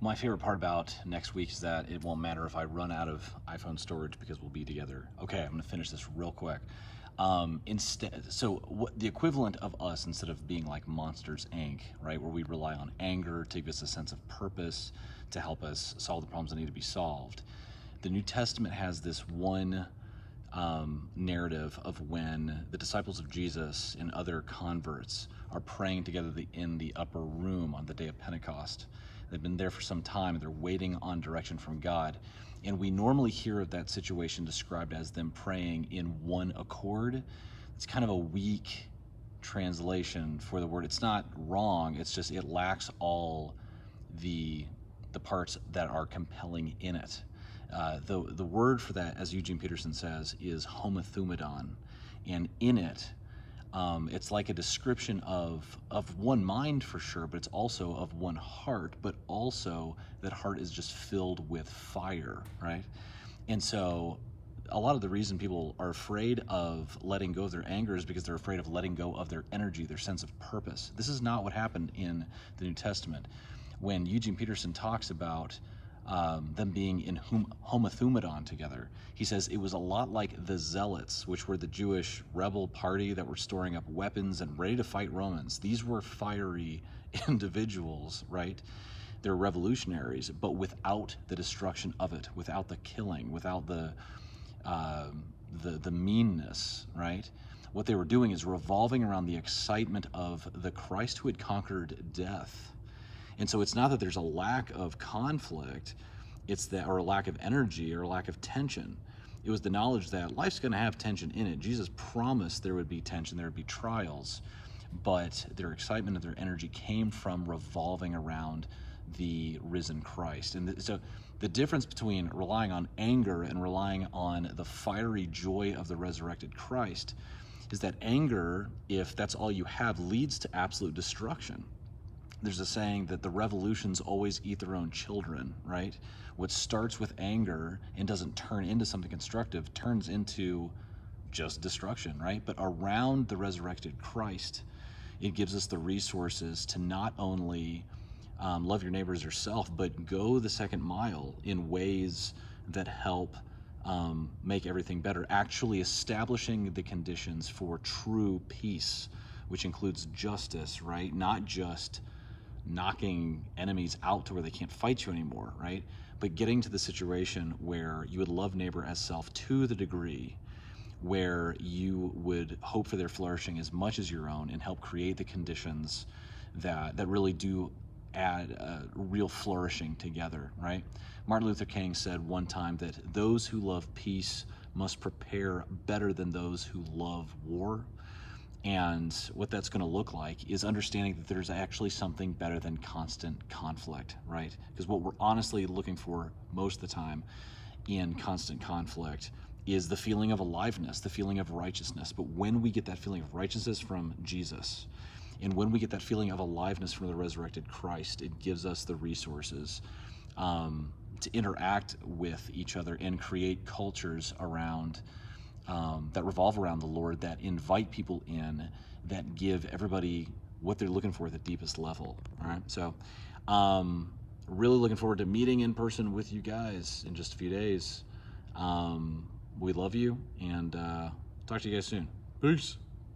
My favorite part about next week is that it won't matter if I run out of iPhone storage because we'll be together. Okay, I'm gonna finish this real quick. The equivalent of us, instead of being like Monsters Inc., right, where we rely on anger to give us a sense of purpose, to help us solve the problems that need to be solved, the New Testament has this one narrative of when the disciples of Jesus and other converts are praying together in the upper room on the day of Pentecost. They've been there for some time, and they're waiting on direction from God. And we normally hear of that situation described as them praying in one accord. It's kind of a weak translation for the word. It's not wrong, it's just it lacks all the parts that are compelling in it. The word for that, as Eugene Peterson says, is homothumadon. And in it, it's like a description of one mind for sure, but it's also of one heart, but also that heart is just filled with fire, right? And so a lot of the reason people are afraid of letting go of their anger is because they're afraid of letting go of their energy, their sense of purpose. This is not what happened in the New Testament. When Eugene Peterson talks about them being in homothumadon together, he says it was a lot like the Zealots, which were the Jewish rebel party that were storing up weapons and ready to fight Romans. These were fiery individuals, right? They're revolutionaries, but without the destruction of it, without the killing, without the meanness, right? What they were doing is revolving around the excitement of the Christ who had conquered death. And so it's not that there's a lack of conflict, it's that, or a lack of energy, or a lack of tension. It was the knowledge that life's going to have tension in it. Jesus promised there would be tension, there would be trials, but their excitement and their energy came from revolving around the risen Christ. And so the difference between relying on anger and relying on the fiery joy of the resurrected Christ is that anger, if that's all you have, leads to absolute destruction. There's a saying that the revolutions always eat their own children, right? What starts with anger and doesn't turn into something constructive turns into just destruction, right? But around the resurrected Christ, it gives us the resources to not only love your neighbor as yourself, but go the second mile in ways that help make everything better, actually establishing the conditions for true peace, which includes justice, right? Not just knocking enemies out to where they can't fight you anymore, right? But getting to the situation where you would love neighbor as self to the degree where you would hope for their flourishing as much as your own and help create the conditions that really do add real flourishing together, right? Martin Luther King said one time that those who love peace must prepare better than those who love war. And what that's going to look like is understanding that there's actually something better than constant conflict, right? Because what we're honestly looking for most of the time in constant conflict is the feeling of aliveness, the feeling of righteousness. But when we get that feeling of righteousness from Jesus, and when we get that feeling of aliveness from the resurrected Christ, it gives us the resources to interact with each other and create cultures around that revolve around the Lord, that invite people in, that give everybody what they're looking for at the deepest level. All right, so really looking forward to meeting in person with you guys in just a few days. We love you, and talk to you guys soon. Peace.